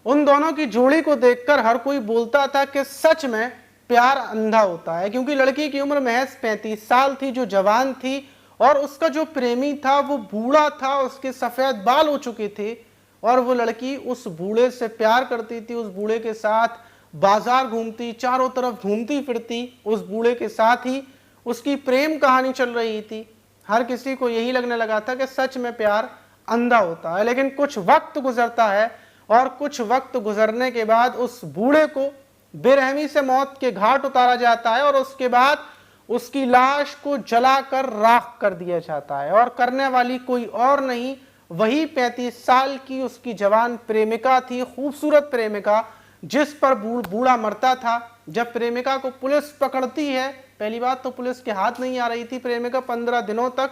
उन दोनों की जोड़ी को देखकर हर कोई बोलता था कि सच में प्यार अंधा होता है, क्योंकि लड़की की उम्र महज 35 साल थी, जो जवान थी, और उसका जो प्रेमी था वो बूढ़ा था, उसके सफेद बाल हो चुके थे, और वो लड़की उस बूढ़े से प्यार करती थी, उस बूढ़े के साथ बाजार घूमती, चारों तरफ घूमती फिरती, उस बूढ़े के साथ ही उसकी प्रेम कहानी चल रही थी। हर किसी को यही लगने लगा था कि सच में प्यार अंधा होता है। लेकिन कुछ वक्त गुजरता है, और कुछ वक्त गुजरने के बाद उस बूढ़े को बेरहमी से मौत के घाट उतारा जाता है, और उसके बाद उसकी लाश को जलाकर राख कर दिया जाता है। और करने वाली कोई और नहीं, वही 35 साल की उसकी जवान प्रेमिका थी, खूबसूरत प्रेमिका, जिस पर बूढ़ा मरता था। जब प्रेमिका को पुलिस पकड़ती है, पहली बात तो पुलिस के हाथ नहीं आ रही थी प्रेमिका 15 दिनों तक,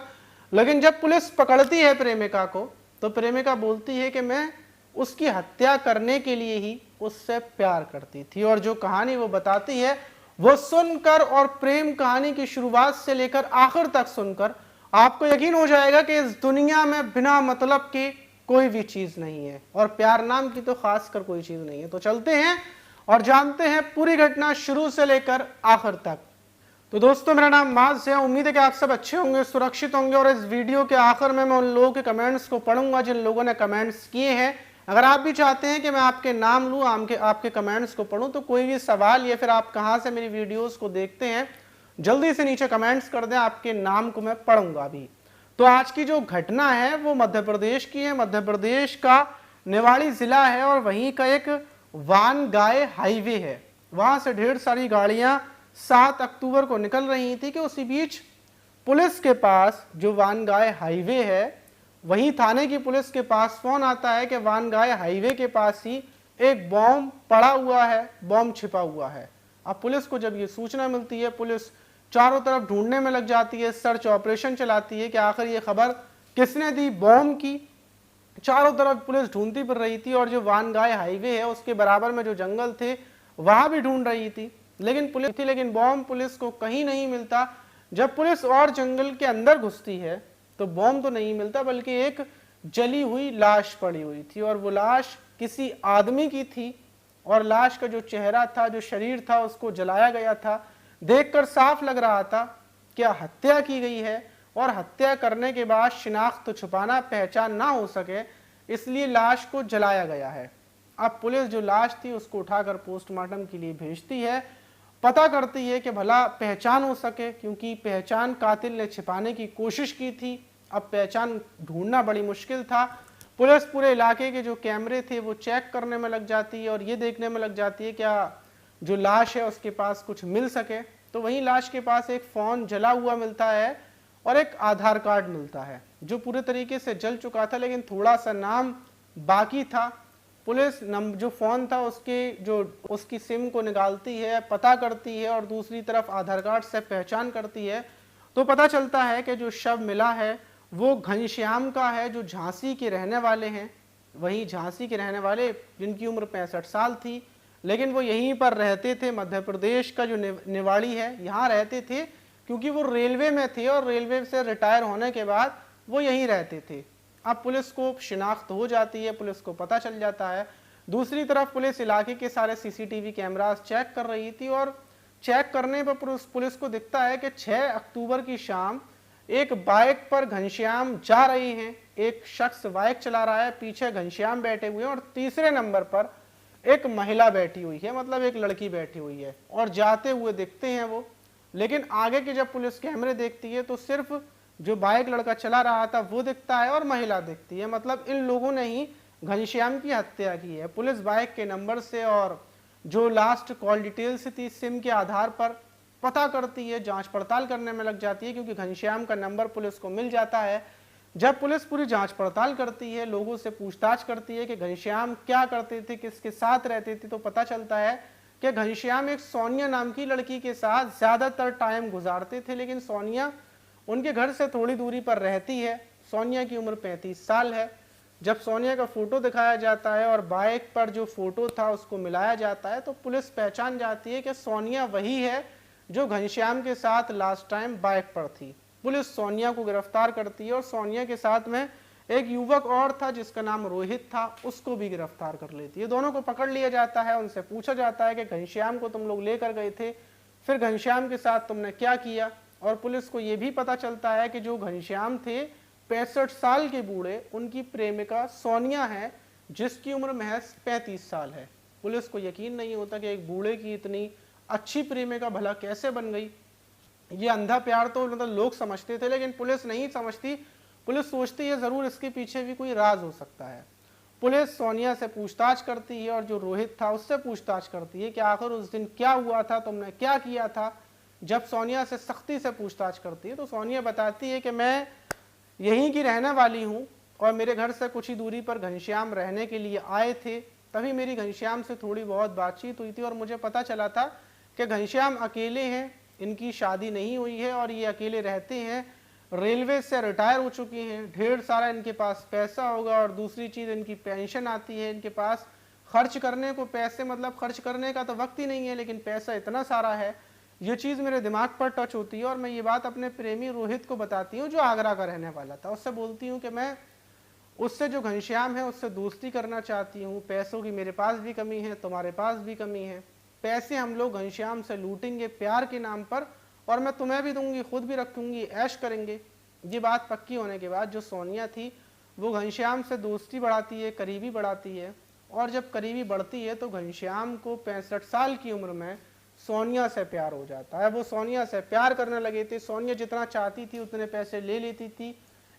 लेकिन जब पुलिस पकड़ती है प्रेमिका को, तो प्रेमिका बोलती है कि मैं उसकी हत्या करने के लिए ही उससे प्यार करती थी। और जो कहानी वो बताती है, वो सुनकर और प्रेम कहानी की शुरुआत से लेकर आखिर तक सुनकर आपको यकीन हो जाएगा कि इस दुनिया में बिना मतलब के कोई भी चीज नहीं है, और प्यार नाम की तो खासकर कोई चीज नहीं है। तो चलते हैं और जानते हैं पूरी घटना शुरू से लेकर आखिर तक। तो दोस्तों, मेरा नाम माज है। उम्मीद है कि आप सब अच्छे होंगे, सुरक्षित होंगे। और इस वीडियो के आखिर में मैं उन लोगों के कमेंट्स को पढ़ूंगा जिन लोगों ने कमेंट्स किए हैं। अगर आप भी चाहते हैं कि मैं आपके नाम लूँ, आपके कमेंट्स को पढ़ूं, तो कोई भी सवाल या फिर आप कहाँ से मेरी वीडियोस को देखते हैं, जल्दी से नीचे कमेंट्स कर दें, आपके नाम को मैं पढ़ूंगा अभी। तो आज की जो घटना है वो मध्य प्रदेश की है। मध्य प्रदेश का निवाड़ी जिला है, और वहीं का एक वानगाय हाईवे है। वहां से ढेर सारी गाड़ियां 7 अक्टूबर को निकल रही थी कि उसी बीच पुलिस के पास, जो वानगाय हाईवे है, वहीं थाने की पुलिस के पास फोन आता है कि वानगाय हाईवे के पास ही एक बॉम्ब पड़ा हुआ है, बॉम्ब छिपा हुआ है। अब पुलिस को जब ये सूचना मिलती है, पुलिस चारों तरफ ढूंढने में लग जाती है, सर्च ऑपरेशन चलाती है कि आखिर ये खबर किसने दी बॉम्ब की। चारों तरफ पुलिस ढूंढती फिर रही थी, और जो वानगाय हाईवे है उसके बराबर में जो जंगल थे वहां भी ढूंढ रही थी, लेकिन बॉम्ब पुलिस को कहीं नहीं मिलता। जब पुलिस और जंगल के अंदर घुसती है तो बॉम्ब तो नहीं मिलता, बल्कि एक जली हुई लाश पड़ी हुई थी, और वो लाश किसी आदमी की थी, और लाश का जो चेहरा था, जो शरीर था, उसको जलाया गया था। देखकर साफ लग रहा था कि हत्या की गई है, और हत्या करने के बाद शिनाख्त छुपाना, पहचान ना हो सके, इसलिए लाश को जलाया गया है। अब पुलिस जो लाश थी उसको उठाकर पोस्टमार्टम के लिए भेजती है, पता करती है कि भला पहचान हो सके, क्योंकि पहचान कातिल ने छिपाने की कोशिश की थी। अब पहचान ढूंढना बड़ी मुश्किल था। पुलिस पूरे इलाके के जो कैमरे थे वो चेक करने में लग जाती है, और ये देखने में लग जाती है क्या जो लाश है उसके पास कुछ मिल सके। तो वहीं लाश के पास एक फ़ोन जला हुआ मिलता है, और एक आधार कार्ड मिलता है, जो पूरे तरीके से जल चुका था, लेकिन थोड़ा सा नाम बाकी था। पुलिस जो फ़ोन था उसकी सिम को निकालती है, पता करती है, और दूसरी तरफ आधार कार्ड से पहचान करती है। तो पता चलता है कि जो शव मिला है वो घनश्याम का है, जो झांसी के रहने वाले हैं। वहीं झांसी के रहने वाले जिनकी उम्र 65 साल थी, लेकिन वो यहीं पर रहते थे। मध्य प्रदेश का जो निवाड़ी है, यहाँ रहते थे, क्योंकि वो रेलवे में थे, और रेलवे से रिटायर होने के बाद वो यहीं रहते थे। अब पुलिस को शिनाख्त हो जाती है, पुलिस को पता चल जाता है। दूसरी तरफ पुलिस इलाके के सारे सीसीटीवी कैमरास चेक कर रही थी, और चेक करने पर पुलिस को दिखता है कि 6 अक्टूबर की शाम एक बाइक पर घनश्याम जा रहे हैं। एक शख्स बाइक चला रहा है, पीछे घनश्याम बैठे हुए हैं, और तीसरे नंबर पर एक महिला बैठी हुई है, मतलब एक लड़की बैठी हुई है, और जाते हुए दिखते हैं वो। लेकिन आगे के जब पुलिस कैमरे देखती है तो सिर्फ जो बाइक लड़का चला रहा था वो दिखता है, और महिला दिखती है। मतलब इन लोगों ने ही घनश्याम की हत्या की है। पुलिस बाइक के नंबर से और जो लास्ट कॉल डिटेल्स थी सिम के आधार पर पता करती है, जांच पड़ताल करने में लग जाती है, क्योंकि घनश्याम का नंबर पुलिस को मिल जाता है। जब पुलिस पूरी जांच पड़ताल करती है, लोगों से पूछताछ करती है कि घनश्याम क्या करते थे, किसके साथ रहते थे, तो पता चलता है कि घनश्याम एक सोनिया नाम की लड़की के साथ ज्यादातर टाइम गुजारते थे, लेकिन सोनिया उनके घर से थोड़ी दूरी पर रहती है। सोनिया की उम्र 35 साल है। जब सोनिया का फोटो दिखाया जाता है और बाइक पर जो फोटो था उसको मिलाया जाता है, तो पुलिस पहचान जाती है कि सोनिया वही है जो घनश्याम के साथ लास्ट टाइम बाइक पर थी। पुलिस सोनिया को गिरफ्तार करती है, और सोनिया के साथ में एक युवक और था जिसका नाम रोहित था, उसको भी गिरफ्तार कर लेती है। दोनों को पकड़ लिया जाता है, उनसे पूछा जाता है कि घनश्याम को तुम लोग लेकर गए थे, फिर घनश्याम के साथ तुमने क्या किया। और पुलिस को यह भी पता चलता है कि जो घनश्याम थे 65 साल के बूढ़े, उनकी प्रेमिका सोनिया है जिसकी उम्र महज 35 साल है। पुलिस को यकीन नहीं होता कि एक बूढ़े की इतनी अच्छी प्रेमिका भला कैसे बन गई। ये अंधा प्यार तो मतलब लोग समझते थे, लेकिन पुलिस नहीं समझती। पुलिस सोचती है जरूर इसके पीछे भी कोई राज हो सकता है। पुलिस सोनिया से पूछताछ करती है और जो रोहित था उससे पूछताछ करती है कि आखिर उस दिन क्या हुआ था, तुमने क्या किया था। जब सोनिया से सख्ती से पूछताछ करती है तो सोनिया बताती है कि मैं यहीं की रहने वाली हूँ और मेरे घर से कुछ ही दूरी पर घनश्याम रहने के लिए आए थे। तभी मेरी घनश्याम से थोड़ी बहुत बातचीत हुई थी और मुझे पता चला था कि घनश्याम अकेले हैं, इनकी शादी नहीं हुई है और ये अकेले रहते हैं, रेलवे से रिटायर हो चुके हैं, ढेर सारा इनके पास पैसा होगा और दूसरी चीज़ इनकी पेंशन आती है, इनके पास खर्च करने को पैसे, मतलब खर्च करने का तो वक्त ही नहीं है लेकिन पैसा इतना सारा है। ये चीज़ मेरे दिमाग पर टच होती है और मैं ये बात अपने प्रेमी रोहित को बताती हूँ जो आगरा का रहने वाला था। उससे बोलती हूँ कि मैं उससे जो घनश्याम है उससे दोस्ती करना चाहती हूँ, पैसों की मेरे पास भी कमी है, तुम्हारे पास भी कमी है, पैसे हम लोग घनश्याम से लूटेंगे प्यार के नाम पर और मैं तुम्हें भी दूंगी, खुद भी रखूंगी, ऐश करेंगे। ये बात पक्की होने के बाद जो सोनिया थी वो घनश्याम से दोस्ती बढ़ाती है, करीबी बढ़ाती है और जब करीबी बढ़ती है तो घनश्याम को 65 साल की उम्र में सोनिया से प्यार हो जाता है। वो सोनिया से प्यार करने लगे थे। सोनिया जितना चाहती थी उतने पैसे ले लेती थी,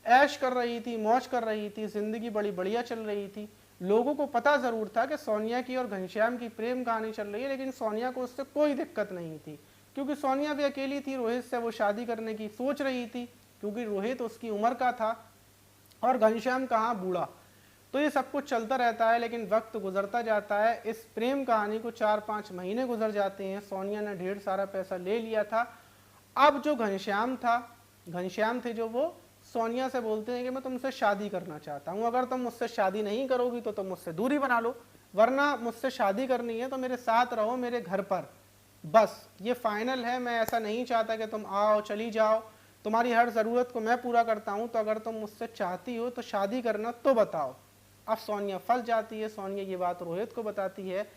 ऐश कर रही थी, मौज कर रही थी, जिंदगी बड़ी बढ़िया चल रही थी। लोगों को पता जरूर था कि सोनिया की और घनश्याम की प्रेम कहानी चल रही है, लेकिन सोनिया को उससे कोई दिक्कत नहीं थी क्योंकि सोनिया भी अकेली थी। रोहित से वो शादी करने की सोच रही थी क्योंकि रोहित उसकी उम्र का था और घनश्याम कहाँ बूढ़ा। तो ये सब कुछ चलता रहता है लेकिन वक्त गुजरता जाता है। इस प्रेम कहानी को 4-5 महीने गुजर जाते हैं। सोनिया ने ढेर सारा पैसा ले लिया था। अब जो घनश्याम थे जो वो सोनिया से बोलते हैं कि मैं तुमसे शादी करना चाहता हूँ, अगर तुम मुझसे शादी नहीं करोगी तो तुम मुझसे दूरी बना लो, वरना मुझसे शादी करनी है तो मेरे साथ रहो मेरे घर पर, बस ये फाइनल है। मैं ऐसा नहीं चाहता कि तुम आओ चली जाओ, तुम्हारी हर ज़रूरत को मैं पूरा करता हूँ, तो अगर तुम मुझसे चाहती हो तो शादी करना तो बताओ। अब सोनिया फंस जाती है। सोनिया ये बात रोहित को बताती है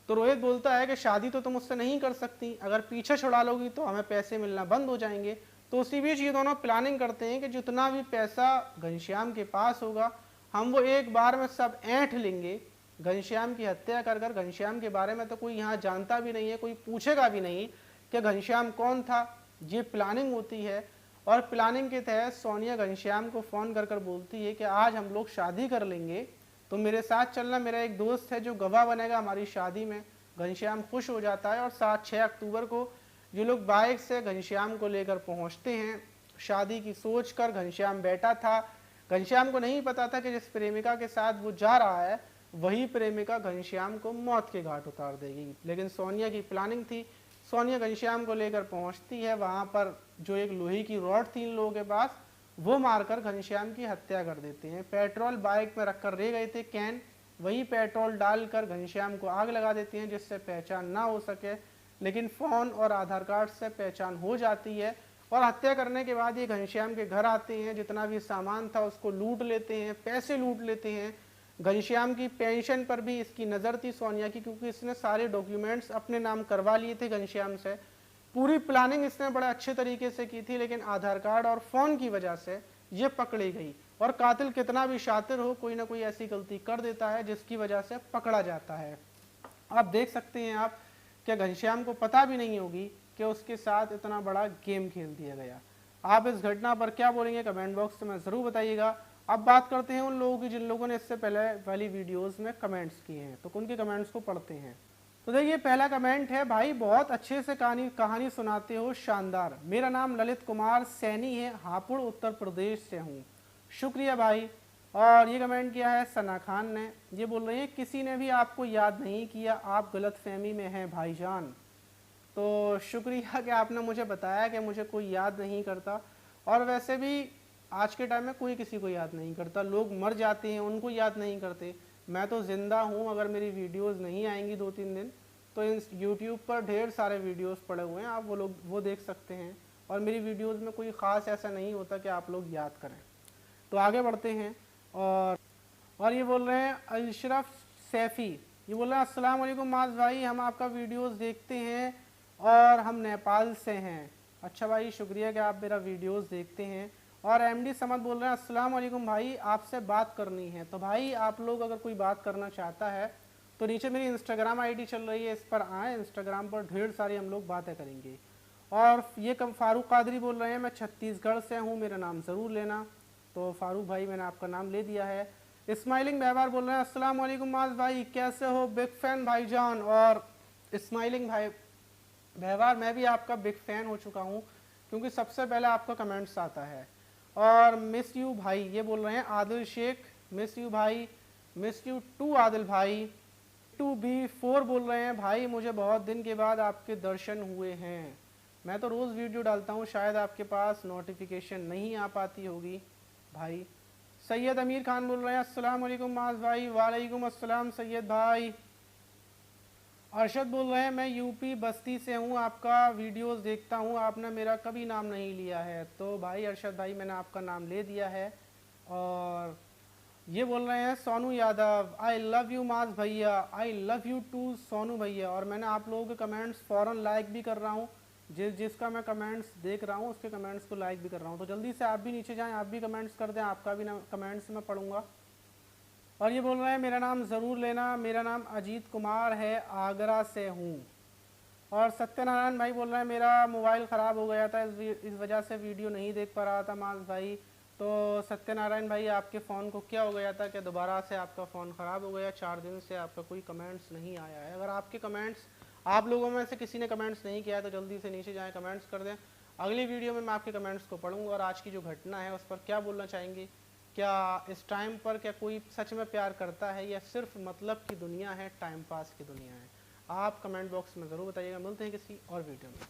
तो रोहित बोलता है कि शादी तो तुम मुझसे नहीं कर सकती, अगर पीछे छुड़ा लोगी तो हमें पैसे मिलना बंद हो जाएंगे। तो उसी बीच ये दोनों प्लानिंग करते हैं कि जितना भी पैसा घनश्याम के पास होगा हम वो एक बार में सब ऐंठ लेंगे, घनश्याम की हत्या कर कर। घनश्याम के बारे में तो कोई यहाँ जानता भी नहीं है, कोई पूछेगा भी नहीं कि घनश्याम कौन था। ये प्लानिंग होती है और प्लानिंग के तहत सोनिया घनश्याम को फ़ोन कर कर बोलती है कि आज हम लोग शादी कर लेंगे, तो मेरे साथ चलना, मेरा एक दोस्त है जो गवाह बनेगा हमारी शादी में। घनश्याम खुश हो जाता है और 6 अक्टूबर को ये लोग बाइक से घनश्याम को लेकर पहुंचते हैं। शादी की सोच कर घनश्याम बैठा था। घनश्याम को नहीं पता था कि जिस प्रेमिका के साथ वो जा रहा है वही प्रेमिका घनश्याम को मौत के घाट उतार देगी, लेकिन सोनिया की प्लानिंग थी। सोनिया घनश्याम को लेकर पहुंचती है, वहाँ पर जो एक लोहे की रॉड थी इन लोगों के पास, वो मारकर घनश्याम की हत्या कर देते हैं। पेट्रोल बाइक में रखकर ले गए थे कैन, वही पेट्रोल डालकर घनश्याम को आग लगा देते हैं जिससे पहचान ना हो सके, लेकिन फ़ोन और आधार कार्ड से पहचान हो जाती है। और हत्या करने के बाद ये घनश्याम के घर आते हैं, जितना भी सामान था उसको लूट लेते हैं, पैसे लूट लेते हैं। घनश्याम की पेंशन पर भी इसकी नज़र थी सोनिया की, क्योंकि इसने सारे डॉक्यूमेंट्स अपने नाम करवा लिए थे घनश्याम से। पूरी प्लानिंग इसने बड़े अच्छे तरीके से की थी, लेकिन आधार कार्ड और फ़ोन की वजह से ये पकड़ी गई। और कातिल कितना भी शातिर हो, कोई ना कोई ऐसी गलती कर देता है जिसकी वजह से पकड़ा जाता है। आप देख सकते हैं आप क्या घनश्याम को पता भी नहीं होगी कि उसके साथ इतना बड़ा गेम खेल दिया गया। आप इस घटना पर क्या बोलेंगे कमेंट बॉक्स में ज़रूर बताइएगा। अब बात करते हैं उन लोगों की जिन लोगों ने इससे पहले वाली वीडियोस में कमेंट्स किए हैं, तो उनके कमेंट्स को पढ़ते हैं। तो देखिए पहला कमेंट है, भाई बहुत अच्छे से कहानी सुनाते हो, शानदार। मेरा नाम ललित कुमार सैनी है, हापुड़ उत्तर प्रदेश से हूँ। शुक्रिया भाई। और ये कमेंट किया है सना खान ने, ये बोल रही है किसी ने भी आपको याद नहीं किया, आप गलतफहमी में हैं भाईजान। तो शुक्रिया कि आपने मुझे बताया कि मुझे कोई याद नहीं करता। और वैसे भी आज के टाइम में कोई किसी को याद नहीं करता, लोग मर जाते हैं उनको याद नहीं करते। मैं तो ज़िंदा हूँ, अगर मेरी वीडियोस नहीं आएंगी 2-3 दिन तो इन यूट्यूब पर ढेर सारे वीडियोस पड़े हुए हैं, आप वो देख सकते हैं। और मेरी वीडियोस में कोई ख़ास ऐसा नहीं होता कि आप लोग याद करें। तो आगे बढ़ते हैं। और ये बोल रहे हैं अशरफ सैफ़ी, ये बोल रहे हैं अस्सलाम वालेकुम माज भाई, हम आपका वीडियोस देखते हैं और हम नेपाल से हैं। अच्छा भाई, शुक्रिया कि आप मेरा वीडियोस देखते हैं। और एमडी समद बोल रहे हैं अस्सलाम वालेकुम भाई, आपसे बात करनी है। तो भाई आप लोग अगर कोई बात करना चाहता है तो नीचे मेरी इंस्टाग्राम आईडी चल रही है, इस पर आएँ, इंस्टाग्राम पर ढेर सारी हम लोग बातें करेंगे। और ये फारूक कादरी बोल रहे हैं मैं छत्तीसगढ़ से हूँ, मेरा नाम ज़रूर लेना। तो फारूक भाई मैंने आपका नाम ले दिया है। स्माइलिंग व्यवहार बोल रहे हैं अस्सलाम वालेकुम माज भाई, कैसे हो, बिग फैन भाईजान। और स्माइलिंग भाई व्यवहार, मैं भी आपका बिग फैन हो चुका हूँ क्योंकि सबसे पहले आपका कमेंट्स आता है। और मिस यू भाई, ये बोल रहे हैं आदिल शेख, मिस यू भाई, मिस यू टू आदिल भाई। 2B4 बोल रहे हैं भाई मुझे बहुत दिन के बाद आपके दर्शन हुए हैं। मैं तो रोज़ वीडियो डालता हूँ, शायद आपके पास नोटिफिकेशन नहीं आ पाती होगी भाई। सैयद अमीर खान बोल रहे हैं अस्सलाम वालेकुम माज भाई। वालेकुम अस्सलाम सैयद भाई। अरशद बोल रहे हैं मैं यूपी बस्ती से हूँ, आपका वीडियोस देखता हूँ, आपने मेरा कभी नाम नहीं लिया है। तो भाई अरशद भाई मैंने आपका नाम ले दिया है। और ये बोल रहे हैं Sonu Yadav, I love you Maaz भैया, I love you too Sonu भैया। और मैंने आप लोगों के कमेंट्स फ़ौरन लाइक भी कर रहा हूँ, जिसका मैं कमेंट्स देख रहा हूँ उसके कमेंट्स को लाइक भी कर रहा हूँ। तो जल्दी से आप भी नीचे जाएं, आप भी कमेंट्स कर दें, आपका भी कमेंट्स मैं पढ़ूंगा। और ये बोल रहे हैं मेरा नाम ज़रूर लेना, मेरा नाम अजीत कुमार है, आगरा से हूँ। और सत्यनारायण भाई बोल रहे हैं मेरा मोबाइल ख़राब हो गया था, इस वजह से वीडियो नहीं देख पा रहा था माज भाई। तो सत्यनारायण भाई आपके फ़ोन को क्या हो गया था कि दोबारा से आपका फ़ोन ख़राब हो गया? 4 दिन से आपका कोई कमेंट्स नहीं आया है। अगर आपके कमेंट्स, आप लोगों में से किसी ने कमेंट्स नहीं किया है तो जल्दी से नीचे जाएँ, कमेंट्स कर दें। अगली वीडियो में मैं आपके कमेंट्स को पढ़ूंगा और आज की जो घटना है उस पर क्या बोलना चाहेंगे। क्या इस टाइम पर क्या कोई सच में प्यार करता है या सिर्फ मतलब की दुनिया है, टाइम पास की दुनिया है? आप कमेंट बॉक्स में ज़रूर बताइएगा। मिलते हैं किसी और वीडियो में।